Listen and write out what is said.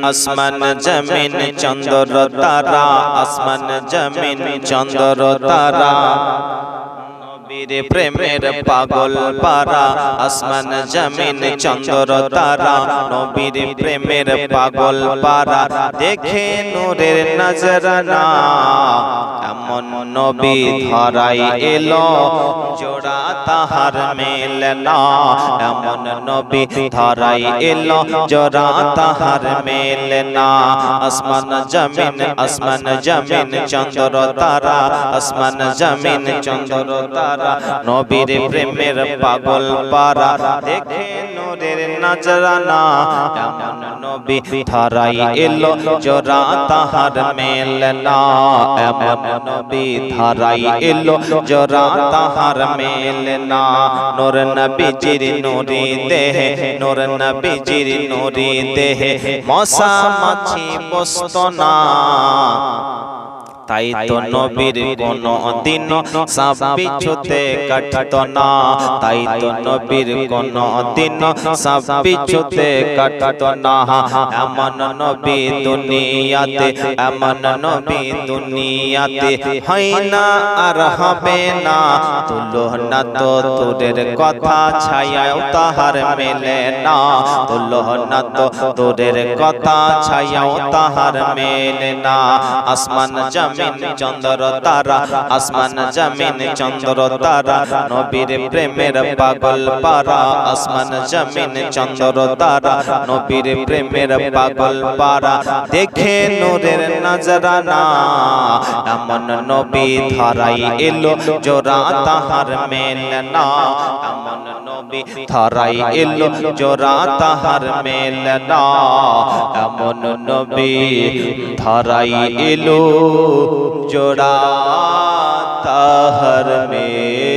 আসমান জমিন চন্দ্র তারা, আসমান জমিন চন্দ্র তারা, নবীর প্রেমের পাগল পারা। আসমান জমিন চন্দ্র তারা, নবীর প্রেমের পাগল পারা। দেখে নূরের নজরানা, এমন নবী ধরাই এলো, জোড়া তাহার মেলে না। এমন নবী ধরাই এলো, জোড়া তাহার মেলে না। আসমান জমিন চন্দ্র তারা, আসমান জমিন চন্দ্র তারা, নবীর প্রেমের পাগল পারা। দেখে নূরের নজরানা, এমন নবী ধরাই এলো, জোড়া তাহার মেলে না। এমন নবী ধরাই এলো, জোড়া তাহার মেলে না। নূর নবীজির নূরি দেহে, নূর নবীজির নূরি দেহে, মশা মাছি বসতো না। তাই তো নবীর কোনো দিন সাপ বিছুতে কাটতো না। তাই তো নবীর কোনো দিন সাপ বিছুতে কাটতো না। এমন নবী দুনিয়াতে, এমন নবী দুনিয়াতে হয় না আর হবে না। তুলনা তো দূরের কথা, ছায়াও তাহার মেলে না। তুলনা তো দূরের কথা, ছায়াও তাহার মেলে না। আসমান জমিন চন্দ্র তারা, আসমান জমিন চন্দ্র তারা, নবীর প্রেমের পাগল পারা। আসমান জমিন চন্দ্র তারা, নবীর প্রেমের পাগল পারা। দেখে নূরের নজরানা, এমন নবী ধরাই এলো, জোড়া তাহার মেলে না। এমন নবী ধরাই এলো, জোড়া তাহার মেলে না। এমন নবী ধরাই এলো, জোড়া তাহার মেলে